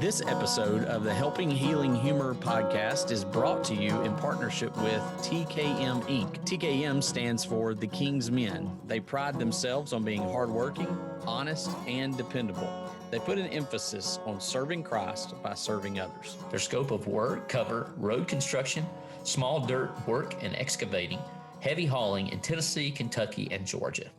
This episode of the Helping Healing Humor podcast is brought to you in partnership with TKM Inc. TKM stands for The King's Men. They pride themselves on being hardworking, honest, and dependable. They put an emphasis on serving Christ by serving others. Their scope of work cover road construction, small dirt work and excavating, heavy hauling in Tennessee, Kentucky, and Georgia.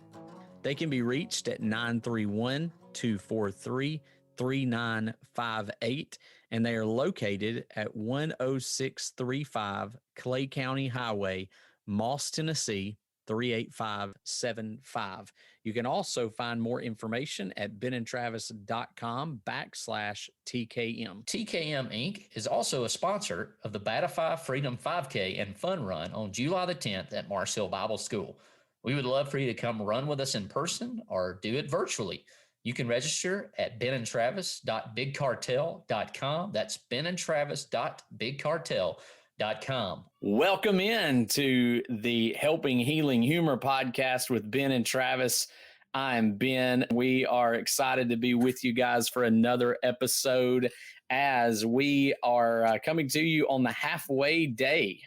They can be reached at 931-243-3958, and they are located at 10635 Clay County Highway, Moss, Tennessee, 38575. You can also find more information at benandtravis.com/TKM. TKM Inc. is also a sponsor of the Batify Freedom 5K and Fun Run on July the 10th at Mars Hill Bible School. We would love for you to come run with us in person or do it virtually. You can register at benandtravis.bigcartel.com. That's benandtravis.bigcartel.com. Welcome in to the Helping Healing Humor podcast with Ben and Travis. I'm Ben. We are excited to be with you guys for another episode as we are coming to you on the halfway day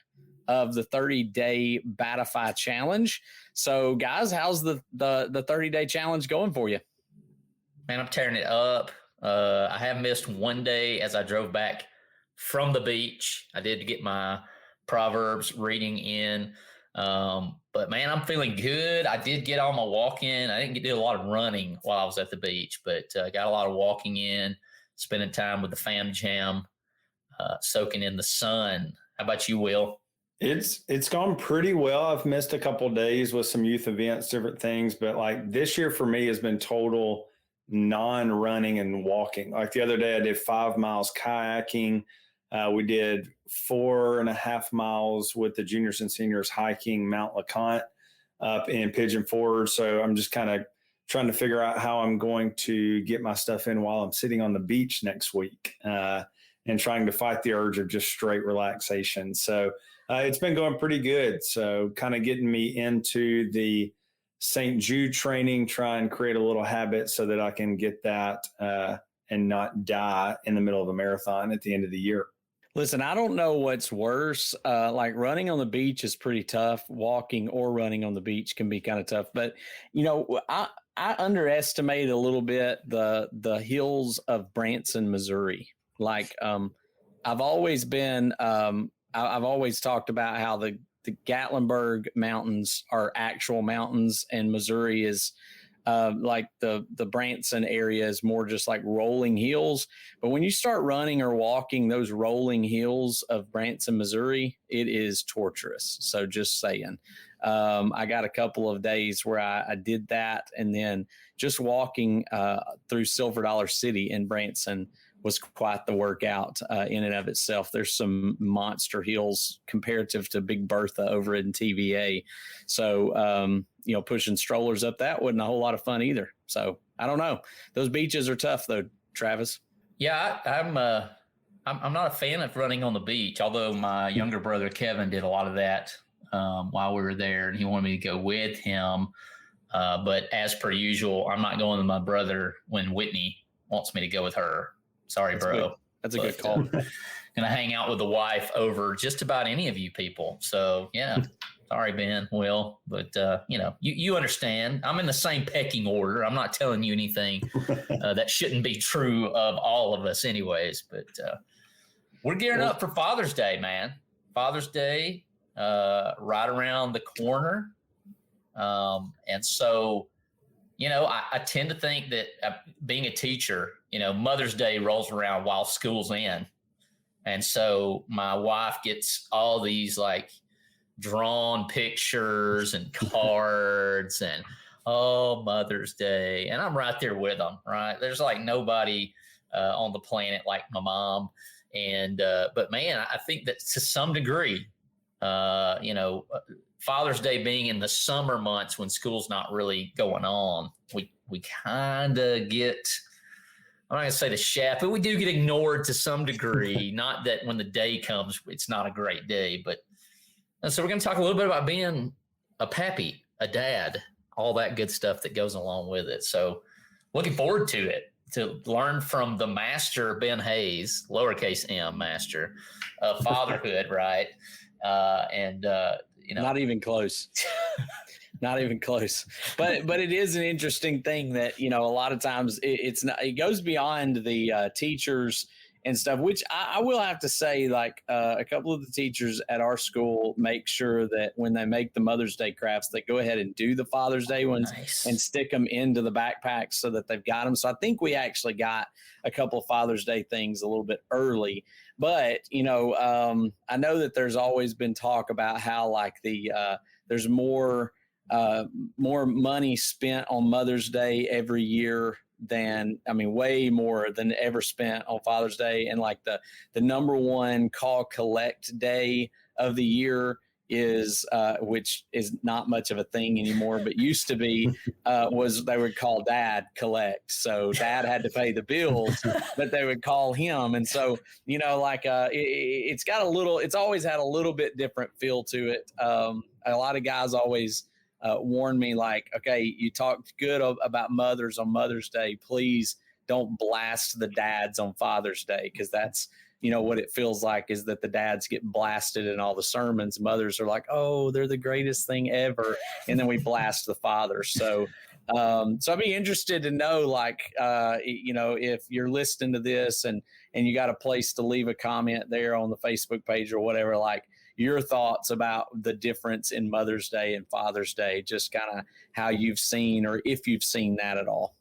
of the 30-day Batify challenge. So guys, how's the 30-day challenge going for you? Man, I'm tearing it up. I have missed one day as I drove back from the beach. I did get my Proverbs reading in. But man, I'm feeling good. I did get all my walk in. I didn't do a lot of running while I was at the beach, but got a lot of walking in, spending time with the fam jam, soaking in the sun. How about you, Will? It's gone pretty well. I've missed a couple of days with some youth events, different things, but like this year for me has been total non-running and walking. Like the other day I did 5 miles kayaking. We did 4.5 miles with the juniors and seniors hiking Mount LeConte up in Pigeon Forge. So I'm just kind of trying to figure out how I'm going to get my stuff in while I'm sitting on the beach next week and trying to fight the urge of just straight relaxation. So it's been going pretty good. So kind of getting me into the St. Jude training, try and create a little habit so that I can get that and not die in the middle of a marathon at the end of the year. Listen, I don't know what's worse. Like running on the beach is pretty tough. Walking or running on the beach can be kind of tough. But, you know, I underestimate a little bit the hills of Branson, Missouri. Like I've always been I've always talked about how the Gatlinburg Mountains are actual mountains and Missouri is like the Branson area is more just like rolling hills. But when you start running or walking those rolling hills of Branson, Missouri, it is torturous. So just saying, I got a couple of days where I did that. And then just walking through Silver Dollar City in Branson was quite the workout in and of itself. There's some monster hills comparative to Big Bertha over in TVA. So, you know, pushing strollers up that wasn't a whole lot of fun either. So I don't know. Those beaches are tough though, Travis. Yeah, I'm not a fan of running on the beach, although my younger brother Kevin did a lot of that while we were there, and he wanted me to go with him. But as per usual, I'm not going with my brother when Whitney wants me to go with her. Sorry, That's bro. Good. That's a good call. Gonna hang out with the wife over just about any of you people. So yeah, sorry, Ben, Will, but you know, you understand. I'm in the same pecking order. I'm not telling you anything that shouldn't be true of all of us, anyways. But we're gearing up for Father's Day, man. Father's Day, right around the corner, and so. You know, I tend to think that being a teacher, you know, Mother's Day rolls around while school's in. And so my wife gets all these like drawn pictures and cards and, oh, Mother's Day. And I'm right there with them, right? There's like nobody on the planet like my mom. And but, man, I think that to some degree, you know, Father's Day being in the summer months when school's not really going on, we kind of get, I'm not going to say the shaft, but we do get ignored to some degree. Not that when the day comes, it's not a great day. But so we're going to talk a little bit about being a pappy, a dad, all that good stuff that goes along with it. So looking forward to it. to learn from the master Ben Hayes, lowercase m master of fatherhood, right? Not even close. Not even close. But it is an interesting thing that, a lot of times it goes beyond the teachers and stuff, which I will have to say, like a couple of the teachers at our school make sure that when they make the Mother's Day crafts, they go ahead and do the Father's Day ones and stick them into the backpacks so that they've got them. So I think we actually got a couple of Father's Day things a little bit early. But, I know that there's always been talk about how like there's more money spent on Mother's Day every year way more than ever spent on Father's Day. And like the number one call collect day of the year is, which is not much of a thing anymore, but used to be, was they would call Dad collect. So Dad had to pay the bills, but they would call him. And so, it's always had a little bit different feel to it. A lot of guys always warned me like, okay, you talked good about mothers on Mother's Day. Please don't blast the dads on Father's Day, because that's, what it feels like is that the dads get blasted in all the sermons. Mothers are like, oh, they're the greatest thing ever. And then we blast the fathers. So I'd be interested to know, like, if you're listening to this and you got a place to leave a comment there on the Facebook page or whatever, like, your thoughts about the difference in Mother's Day and Father's Day, just kind of how you've seen, or if you've seen that at all.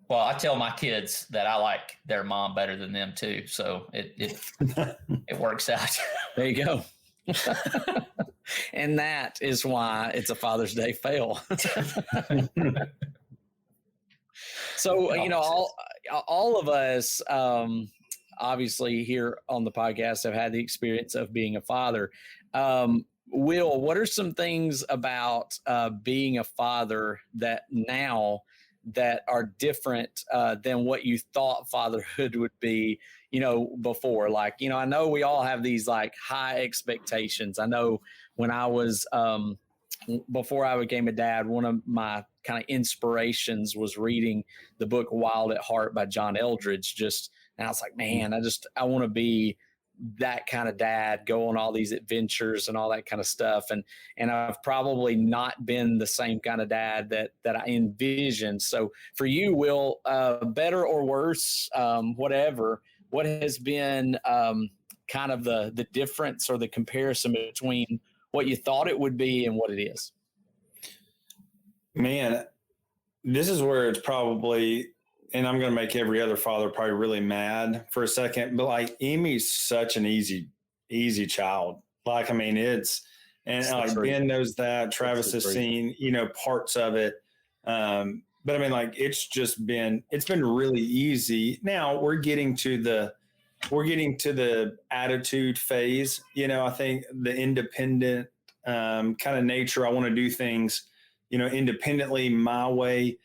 Well, I tell my kids that I like their mom better than them too. So it works out. There you go. And that is why it's a Father's Day fail. So, all of us, obviously here on the podcast have had the experience of being a father. Will, what are some things about being a father that are different than what you thought fatherhood would be, before? Like, I know we all have these like high expectations. I know when I was, before I became a dad, one of my kind of inspirations was reading the book Wild at Heart by John Eldredge. And I was like, man, I want to be that kind of dad, go on all these adventures and all that kind of stuff. And I've probably not been the same kind of dad that I envisioned. So for you, Will, better or worse, whatever, what has been kind of the difference or the comparison between what you thought it would be and what it is? Man, this is where it's probably, and I'm going to make every other father probably really mad for a second, but like Amy's such an easy child. Like, it's like Ben knows that, Travis has seen, parts of it. But it's been really easy. Now we're getting to the attitude phase. I think the independent kind of nature, I want to do things, independently my way.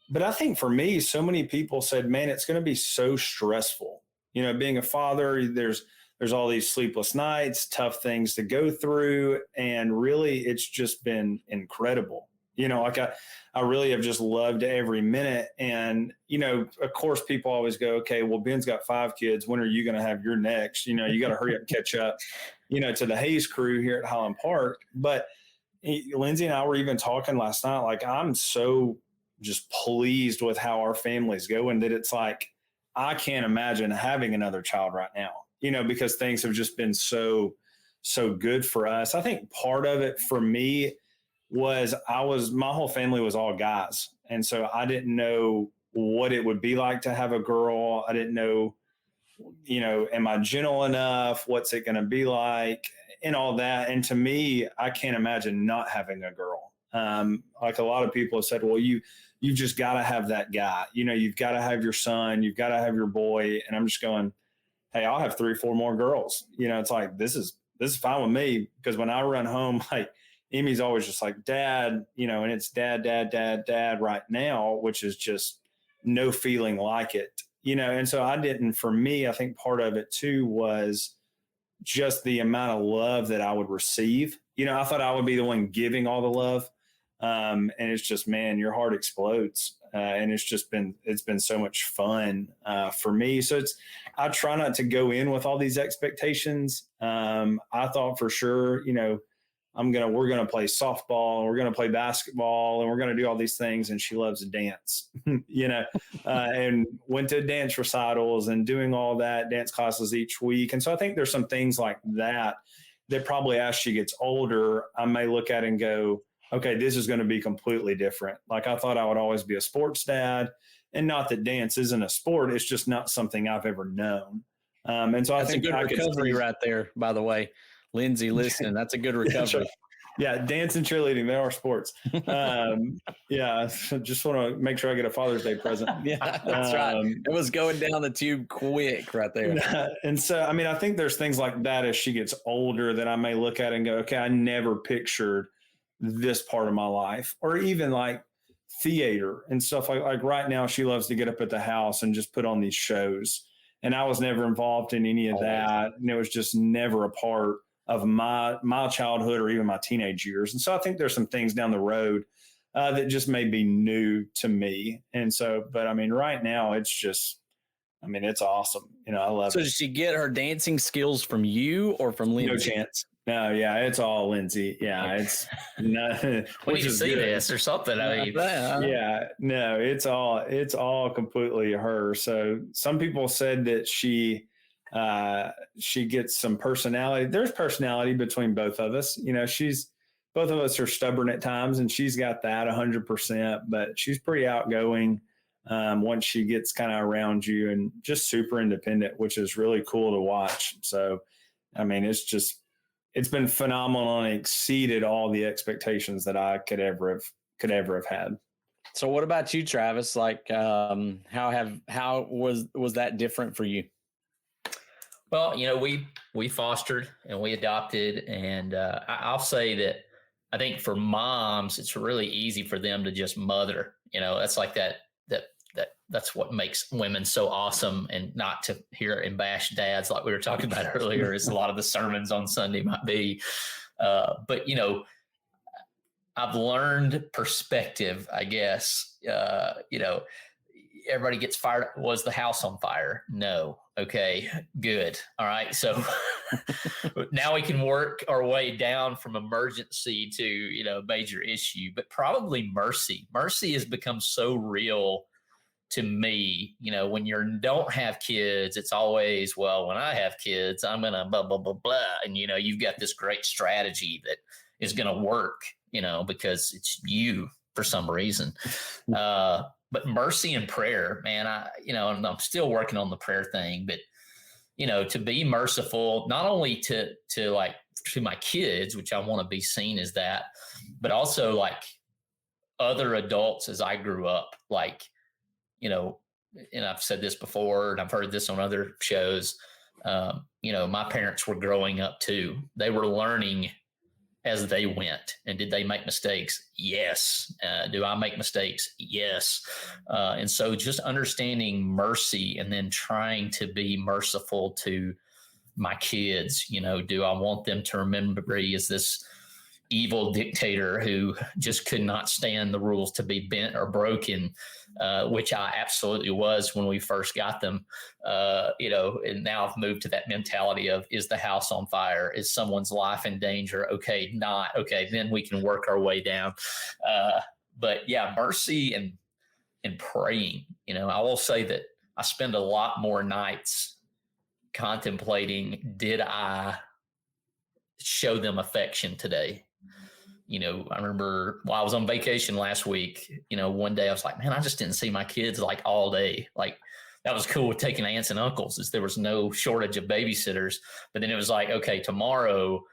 But I think for me, so many people said, man, it's going to be so stressful. Being a father, there's all these sleepless nights, tough things to go through. And really, it's just been incredible. I really have just loved every minute. And, of course, people always go, okay, well, Ben's got 5 kids. When are you going to have your next? You got to hurry up and catch up, to the Hayes crew here at Highland Park. But Lindsay and I were even talking last night, like, I'm so just pleased with how our family's going that it's like, I can't imagine having another child right now, because things have just been so good for us. I think part of it for me was my whole family was all guys. And so I didn't know what it would be like to have a girl. I didn't know, am I gentle enough? What's it going to be like? And all that. And to me, I can't imagine not having a girl. Like a lot of people have said, well, you've just got to have that guy, you've got to have your son, you've got to have your boy. And I'm just going, hey, I'll have 3 or 4 more girls. It's like, this is fine with me, because when I run home, like Amy's always just like, Dad, and it's dad right now, which is just no feeling like it, And so for me, I think part of it too was just the amount of love that I would receive. I thought I would be the one giving all the love. And it's just, man, your heart explodes and it's been so much fun for me. So I try not to go in with all these expectations. I thought for sure, we're gonna play softball, we're gonna play basketball, and we're gonna do all these things. And she loves to dance, and went to dance recitals and doing all that dance classes each week. And so I think there's some things like that probably as she gets older, I may look at and go, okay, this is going to be completely different. Like I thought I would always be a sports dad, and not that dance isn't a sport. It's just not something I've ever known. And so that's I think a good recovery right there, by the way. Lindsay, listen, that's a good recovery. Yeah, dance and cheerleading, they are sports. Yeah, just want to make sure I get a Father's Day present. Yeah, that's right. It was going down the tube quick right there. And so, I mean, I think there's things like that as she gets older that I may look at and go, okay, I never pictured this part of my life. Or even like theater and stuff like right now, she loves to get up at the house and just put on these shows. And I was never involved in any of that. And it was just never a part of my childhood or even my teenage years. And so I think there's some things down the road that just may be new to me. And so, but I mean, right now it's awesome. I love it. So did she get her dancing skills from you or from Lindsay? No chance. No, yeah, it's all Lindsay. Yeah, it's no. We need to see this or something. I mean, yeah, no, it's all completely her. So some people said that she gets some personality. There's personality between both of us. Both of us are stubborn at times, and she's got that 100%. But she's pretty outgoing once she gets kind of around you, and just super independent, which is really cool to watch. So, I mean, it's been phenomenal and exceeded all the expectations that I could ever have had. So what about you, Travis? Like, how was that different for you? Well, we fostered and we adopted, and I'll say that I think for moms, it's really easy for them to just mother. That's like that's what makes women so awesome, and not to hear and bash dads like we were talking about earlier, as a lot of the sermons on Sunday might be. But I've learned perspective, I guess. Everybody gets fired. Was the house on fire? No. Okay, good. All right. So now we can work our way down from emergency to, major issue, but probably mercy. Mercy has become so real to me. When you don't have kids, it's always, well, when I have kids, I'm going to blah, blah, blah, blah. And, you've got this great strategy that is going to work, because it's you for some reason. But mercy and prayer, man, and I'm still working on the prayer thing, but, to be merciful, not only to my kids, which I want to be seen as that, but also like other adults as I grew up, and I've said this before, and I've heard this on other shows, my parents were growing up too. They were learning as they went. And did they make mistakes? Yes. Do I make mistakes? Yes. And so just understanding mercy and then trying to be merciful to my kids. Do I want them to remember me as this evil dictator who just could not stand the rules to be bent or broken, which I absolutely was when we first got them, and now I've moved to that mentality of, is the house on fire? Is someone's life in danger? Okay, not. Okay, then we can work our way down. But yeah, mercy and praying. I will say that I spend a lot more nights contemplating, did I show them affection today? I remember while I was on vacation last week, one day I was like, man, I just didn't see my kids like all day. Like that was cool with taking aunts and uncles, is there was no shortage of babysitters. But then it was like, okay, tomorrow,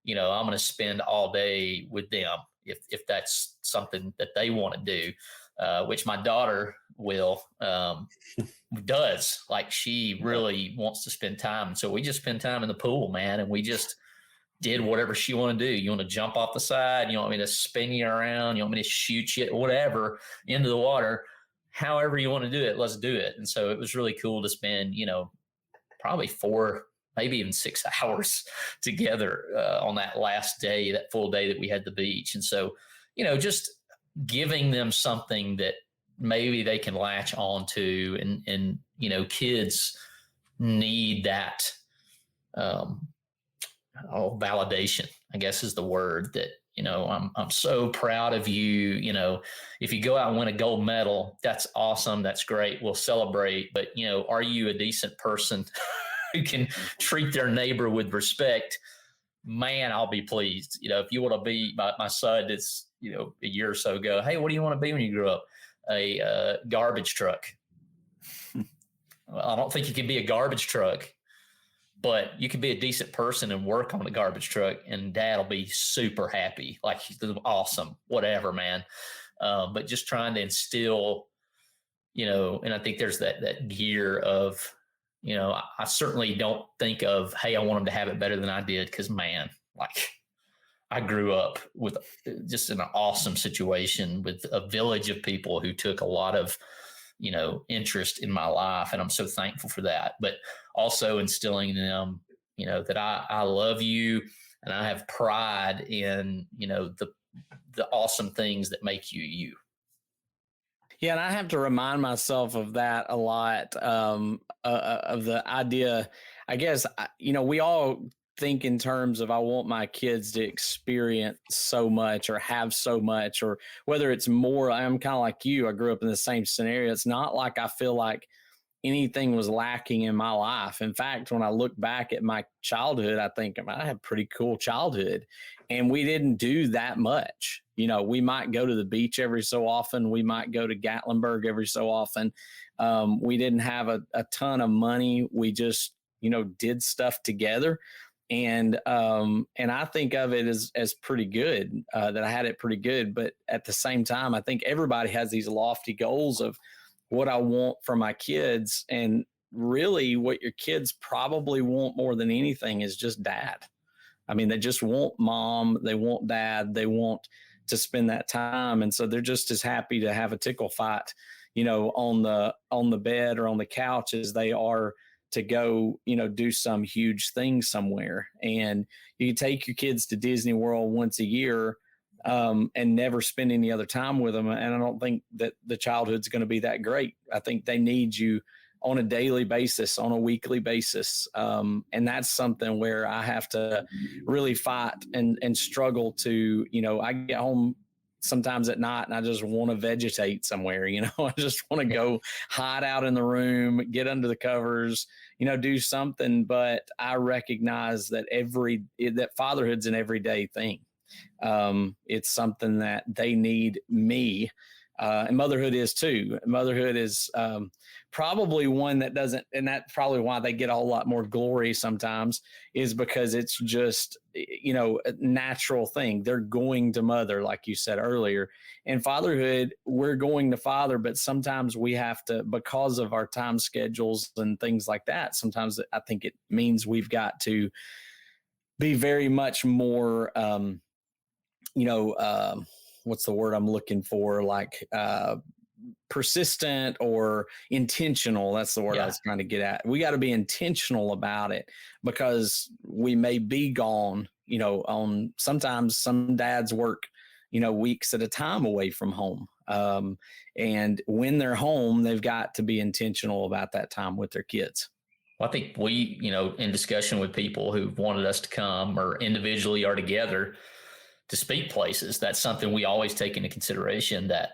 I'm going to spend all day with them if that's something that they want to do, which my daughter does. Like she really wants to spend time. And so we just spend time in the pool, man. And we just did whatever she wanted to do. You want to jump off the side? You want me to spin you around? You want me to shoot you, whatever, into the water? However you want to do it, let's do it. And so it was really cool to spend, probably 4, maybe even 6 hours together on that last day, that full day that we had the beach. And so, just giving them something that maybe they can latch on to, and, kids need that, validation, I guess is the word that, I'm so proud of you. If you go out and win a gold medal, that's awesome. That's great. We'll celebrate. But, are you a decent person who can treat their neighbor with respect? Man, I'll be pleased. If you want to be my son, it's, a year or so ago, hey, what do you want to be when you grow up? A garbage truck. Well, I don't think you can be a garbage truck, but you can be a decent person and work on the garbage truck, and dad will be super happy. Like, awesome, whatever, man. But just trying to instill, and I think there's that gear of, I certainly don't think of, hey, I want them to have it better than I did. Cause man, like I grew up with just an awesome situation with a village of people who took a lot of, interest in my life. And I'm so thankful for that, but also instilling in them, that I love you and I have pride in, the awesome things that make you, you. Yeah, and I have to remind myself of that a lot, of the idea. I guess, we all think in terms of I want my kids to experience so much or have so much, or whether it's more. I'm kind of like you. I grew up in the same scenario. It's not like I feel like anything was lacking in my life. In fact, when I look back at my childhood, I think I had a pretty cool childhood, and we didn't do that much. We might go to the beach every so often. We might go to Gatlinburg every so often. We didn't have a ton of money. We just, did stuff together. And I think of it as pretty good, that I had it pretty good. But at the same time, I think everybody has these lofty goals of what I want for my kids. And really what your kids probably want more than anything is just dad. I mean, they just want mom, they want dad, they want to spend that time. And so they're just as happy to have a tickle fight, on the bed or on the couch as they are to go, do some huge thing somewhere. And you can take your kids to Disney World once a year, and never spend any other time with them. And I don't think that the childhood's going to be that great. I think they need you on a daily basis, on a weekly basis. And that's something where I have to really fight and struggle to, I get home sometimes at night and I just want to vegetate somewhere, I just want to go hide out in the room, get under the covers, do something. But I recognize that that fatherhood's an everyday thing. It's something that they need me. And motherhood is too. Motherhood is probably one that doesn't, and that's probably why they get a whole lot more glory sometimes, is because it's just, a natural thing. They're going to mother, like you said earlier. And fatherhood, we're going to father, but sometimes we have to, because of our time schedules and things like that, sometimes I think it means we've got to be very much more, what's the word I'm looking for? Like persistent or intentional. That's the word I was trying to get at. We got to be intentional about it, because we may be gone, on sometimes some dads work, weeks at a time away from home. And when they're home, they've got to be intentional about that time with their kids. Well, I think we, in discussion with people who've wanted us to come or individually or together to speak places, that's something we always take into consideration, that,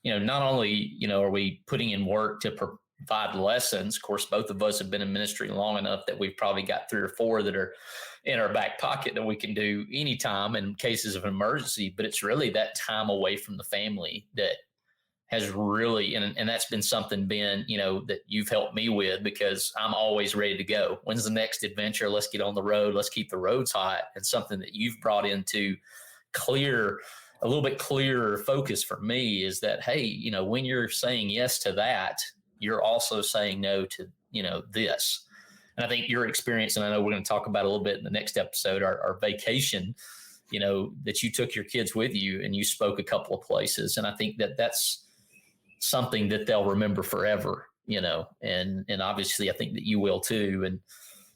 not only, are we putting in work to provide lessons. Of course, both of us have been in ministry long enough that we've probably got 3 or 4 that are in our back pocket that we can do anytime in cases of emergency. But it's really that time away from the family that has really, and that's been something, Ben, that you've helped me with, because I'm always ready to go. When's the next adventure? Let's get on the road. Let's keep the roads hot. And something that you've brought into a little bit clearer focus for me is that, hey, when you're saying yes to that, you're also saying no to, this. And I think your experience, and I know we're going to talk about a little bit in the next episode, our vacation, that you took your kids with you and you spoke a couple of places. And I think that that's something that they'll remember forever, and obviously I think that you will too. And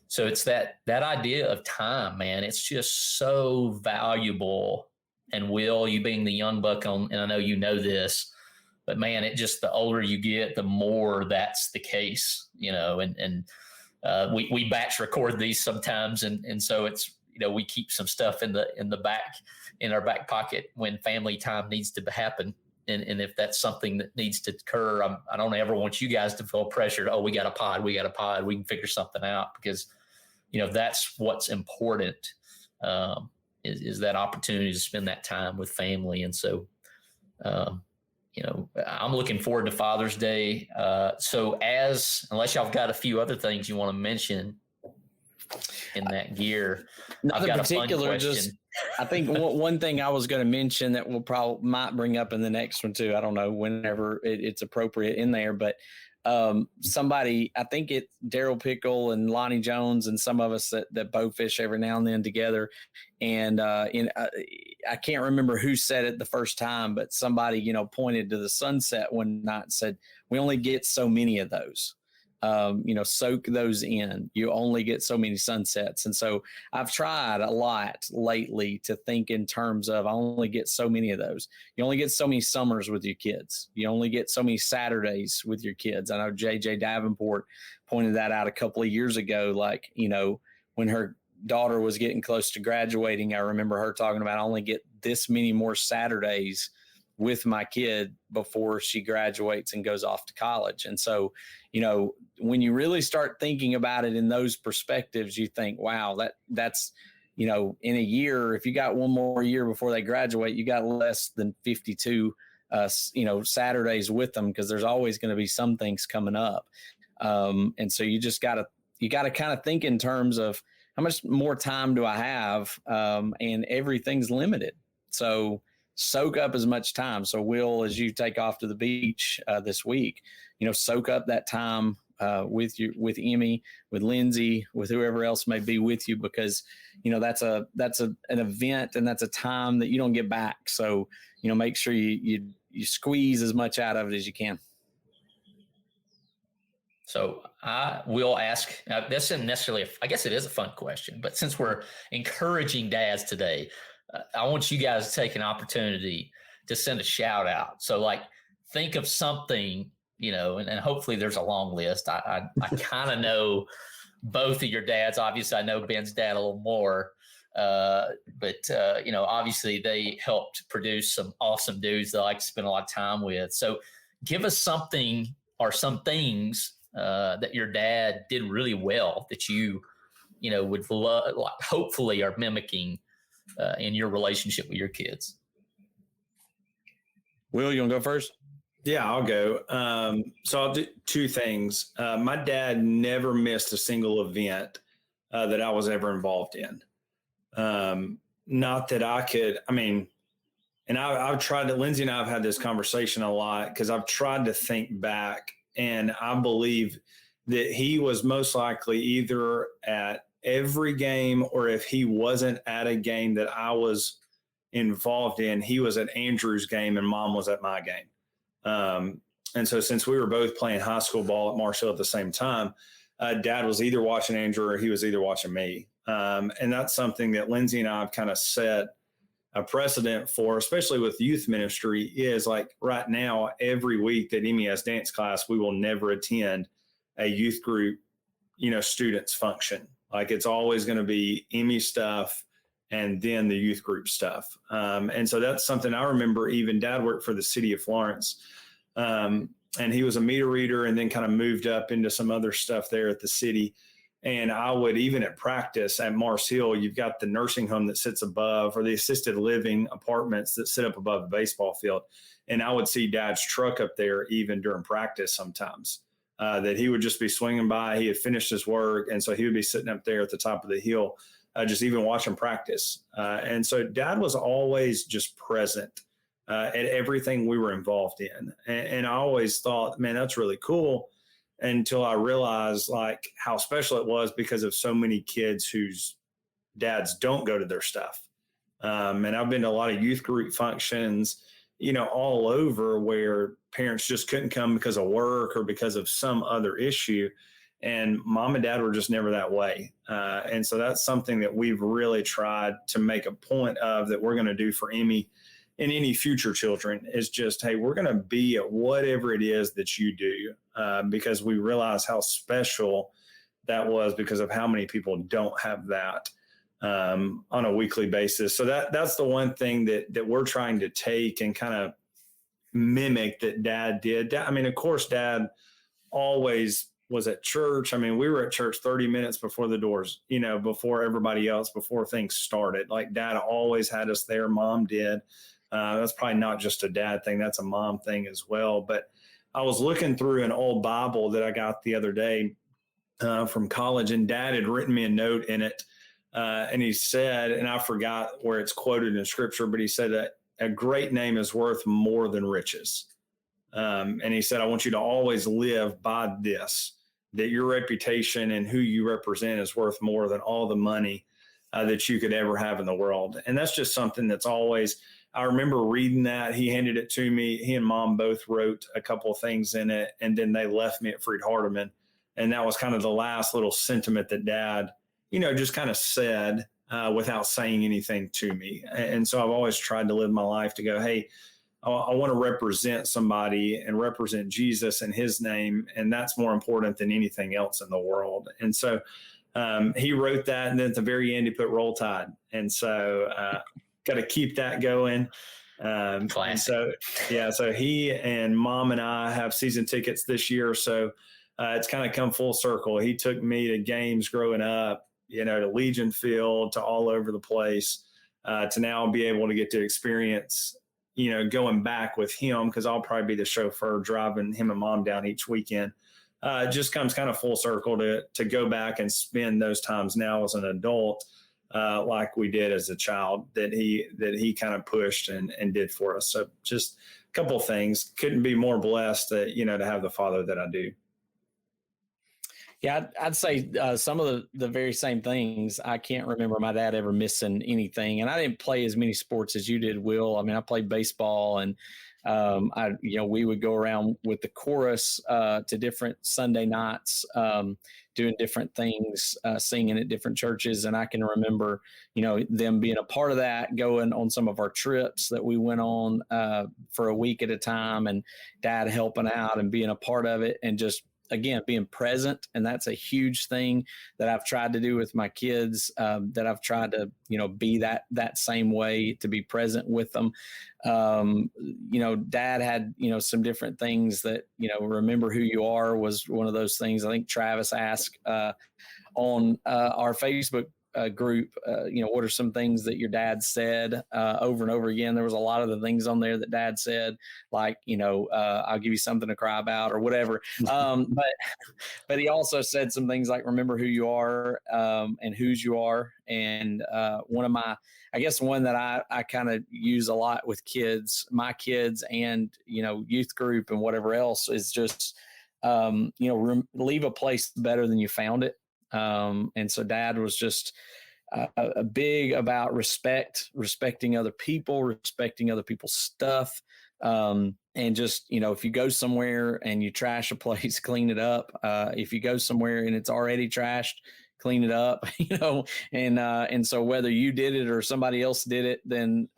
so it's that idea of time, man. It's just so valuable. And Will, you being the young buck and I know you know this, But man, it just, the older you get, the more that's the case, we batch record these sometimes. And so it's, we keep some stuff in our back pocket when family time needs to happen. And if that's something that needs to occur, I don't ever want you guys to feel pressured. Oh, we got a pod. We can figure something out, because, that's what's important, is that opportunity to spend that time with family. And so, I'm looking forward to Father's Day. So unless y'all have got a few other things you want to mention in that gear, I've got particular, a fun question. I think one thing I was going to mention that might bring up in the next one too. I don't know, whenever it's appropriate in there, but somebody, I think it's Daryl Pickle and Lonnie Jones and some of us that bow fish every now and then together. And I can't remember who said it the first time, but somebody, pointed to the sunset one night and said, we only get so many of those. Soak those in. You only get so many sunsets. And so I've tried a lot lately to think in terms of, I only get so many of those. You only get so many summers with your kids. You only get so many Saturdays with your kids. I know JJ Davenport pointed that out a couple of years ago. Like, when her daughter was getting close to graduating, I remember her talking about, I only get this many more Saturdays with my kid before she graduates and goes off to college. And so, when you really start thinking about it in those perspectives, you think, wow, that's, in a year, if you got one more year before they graduate, you got less than 52, Saturdays with them, because there's always going to be some things coming up. And so you just gotta kind of think in terms of how much more time do I have? And everything's limited. So soak up as much time. So Will, as you take off to the beach this week, soak up that time with Emmy, with Lindsay, with whoever else may be with you, because that's an event, and that's a time that you don't get back. So make sure you squeeze as much out of it as you can. So I will ask, this isn't necessarily, I guess it is a fun question, but since we're encouraging dads today, I want you guys to take an opportunity to send a shout out. So think of something, and hopefully there's a long list. I kind of know both of your dads. Obviously, I know Ben's dad a little more, but obviously they helped produce some awesome dudes that I like to spend a lot of time with. So give us something or some things that your dad did really well that you would love, hopefully are mimicking in your relationship with your kids. Will, you want to go first? Yeah, I'll go. So I'll do two things. My dad never missed a single event that I was ever involved in. Not that I could, and I've tried to, Lindsay and I have had this conversation a lot, because I've tried to think back, and I believe that he was most likely either at every game, or if he wasn't at a game that I was involved in, he was at Andrew's game and Mom was at my game. And so since we were both playing high school ball at Marshall at the same time, Dad was either watching Andrew or he was either watching me. And that's something that Lindsay and I have kind of set a precedent for, especially with youth ministry, is like right now, every week that Emmy has dance class, we will never attend a youth group, students function. Like it's always going to be Emmy stuff and then the youth group stuff. And so that's something I remember. Even Dad worked for the city of Florence, and he was a meter reader, and then kind of moved up into some other stuff there at the city. And I would, even at practice at Mars Hill, you've got the nursing home that sits above, or the assisted living apartments that sit up above the baseball field. And I would see Dad's truck up there even during practice sometimes, that he would just be swinging by. He had finished his work, and so he would be sitting up there at the top of the hill, just even watching practice. And so Dad was always just present at everything we were involved in. And I always thought, man, that's really cool, until I realized like how special it was because of so many kids whose dads don't go to their stuff. And I've been to a lot of youth group functions, all over, where parents just couldn't come because of work or because of some other issue. And Mom and Dad were just never that way. And so that's something that we've really tried to make a point of, that we're going to do for Emmy and any future children is just, hey, we're going to be at whatever it is that you do, because we realize how special that was because of how many people don't have that on a weekly basis. So that's the one thing that we're trying to take and kind of mimic that Dad did. I mean, of course, Dad always was at church. I mean, we were at church 30 minutes before the doors, before everybody else, before things started. Like Dad always had us there. Mom did. That's probably not just a Dad thing. That's a mom thing as well. But I was looking through an old Bible that I got the other day from college, and Dad had written me a note in it. And he said, and I forgot where it's quoted in scripture, but he said that a great name is worth more than riches. And he said, I want you to always live by this, that your reputation and who you represent is worth more than all the money that you could ever have in the world. And that's just something that's always, I remember reading that. He handed it to me. He and Mom both wrote a couple of things in it, and then they left me at Freed Hardeman. And that was kind of the last little sentiment that Dad, just kind of said without saying anything to me. And so I've always tried to live my life to go, hey, I want to represent somebody and represent Jesus in his name. And that's more important than anything else in the world. And so he wrote that. And then at the very end, he put Roll Tide. And so got to keep that going. And so, so he and Mom and I have season tickets this year. So it's kind of come full circle. He took me to games growing up, to Legion Field, to all over the place, to now be able to get to experience going back with him, because I'll probably be the chauffeur driving him and Mom down each weekend. It just comes kind of full circle to go back and spend those times now as an adult, like we did as a child, that he kind of pushed and did for us. So just a couple of things. Couldn't be more blessed that, to have the father that I do. Yeah, I'd say some of the very same things. I can't remember my dad ever missing anything, and I didn't play as many sports as you did, Will. I mean, I played baseball, and we would go around with the chorus to different Sunday nights, doing different things, singing at different churches, and I can remember, them being a part of that, going on some of our trips that we went on for a week at a time, and Dad helping out and being a part of it, and just, again, being present. And that's a huge thing that I've tried to do with my kids, that I've tried to, be that same way, to be present with them. Dad had, some different things that, remember who you are was one of those things. I think Travis asked on our Facebook group, what are some things that your dad said over and over again? There was a lot of the things on there that Dad said, like, I'll give you something to cry about or whatever. But he also said some things like, remember who you are and whose you are. And one that I kind of use a lot with kids, my kids and, youth group and whatever else, is just, leave a place better than you found it. And so Dad was just a big about respecting other people, respecting other people's stuff. And just, if you go somewhere and you trash a place, clean it up. If you go somewhere and it's already trashed, clean it up, and so whether you did it or somebody else did it, then,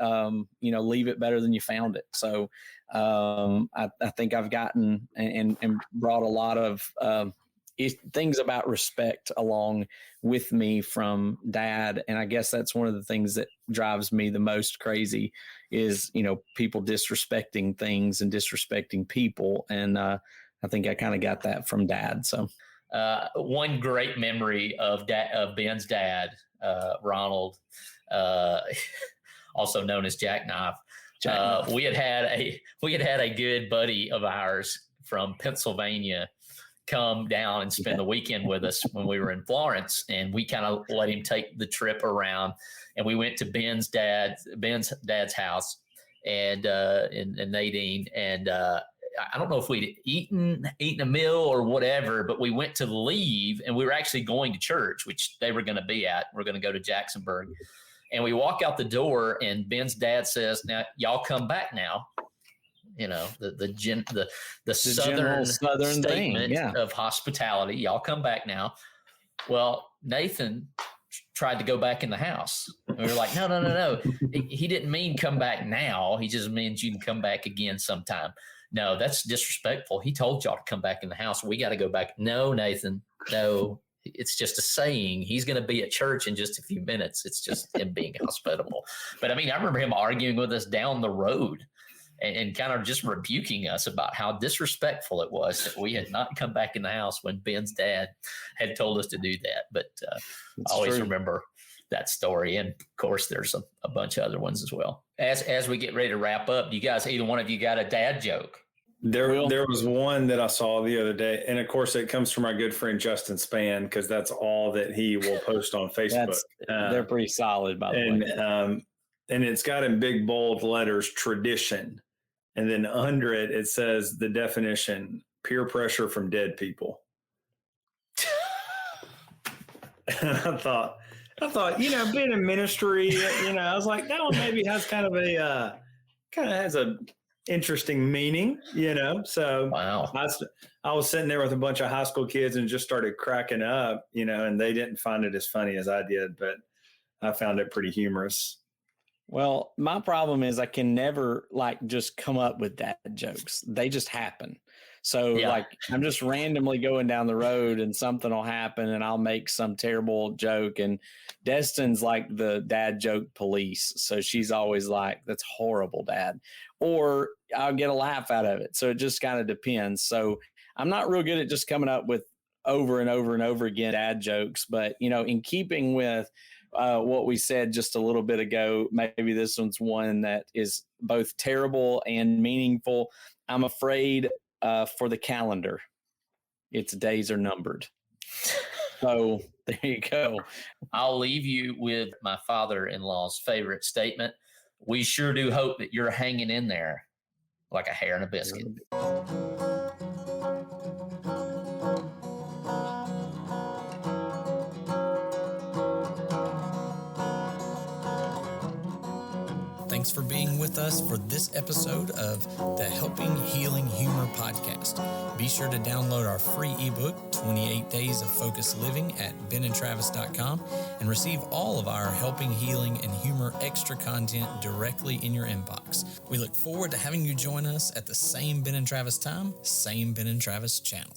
leave it better than you found it. So, I think I've gotten and brought a lot of, things about respect along with me from Dad. And I guess that's one of the things that drives me the most crazy is, people disrespecting things and disrespecting people. And I think I kind of got that from Dad. So one great memory of Ben's dad, Ronald, also known as Jackknife. We had a good buddy of ours from Pennsylvania come down and spend the weekend with us when we were in Florence, and we kind of let him take the trip around, and we went to Ben's dad's house and Nadine, and I don't know if we'd eaten a meal or whatever, but we went to leave, and we were actually going to church, which they were going to be at. We're going to go to Jacksonburg, and we walk out the door, and Ben's dad says, "Now y'all come back now." The southern statement thing, yeah, of hospitality. Y'all come back now. Well, Nathan tried to go back in the house, and We were like, no. He didn't mean come back now. He just means you can come back again sometime. No, that's disrespectful. He told y'all to come back in the house. We got to go back. No, Nathan, no. It's just a saying. He's going to be at church in just a few minutes. It's just him being hospitable. But I mean, I remember him arguing with us down the road and kind of just rebuking us about how disrespectful it was that we had not come back in the house when Ben's dad had told us to do that. But I always remember that story. And of course, there's a bunch of other ones as well. As we get ready to wrap up, you guys, either one of you got a dad joke? There was one that I saw the other day, and of course, it comes from our good friend Justin Spann, because that's all that he will post on Facebook. They're pretty solid, by the way. And it's got in big bold letters, tradition, and then under it, it says the definition: peer pressure from dead people. And I thought, being in ministry, I was like, that one maybe has kind of has a interesting meaning, So wow. I was sitting there with a bunch of high school kids and just started cracking up, and they didn't find it as funny as I did, but I found it pretty humorous. Well, my problem is I can never just come up with dad jokes. They just happen. So I'm just randomly going down the road and something will happen and I'll make some terrible joke. And Destin's like the dad joke police. So she's always like, that's horrible, Dad. Or I'll get a laugh out of it. So it just kind of depends. So I'm not real good at just coming up with over and over and over again dad jokes. But, in keeping with what we said just a little bit ago, maybe this one's one that is both terrible and meaningful. I'm afraid for the calendar, its days are numbered. So there you go. I'll leave you with my father-in-law's favorite statement. We sure do hope that you're hanging in there like a hair in a biscuit. Thanks for being with us for this episode of the Helping Healing Humor podcast. Be sure to download our free ebook, 28 Days of Focused Living, at benandtravis.com and receive all of our Helping Healing and Humor extra content directly in your inbox. We look forward to having you join us at the same Ben and Travis time, same Ben and Travis channel.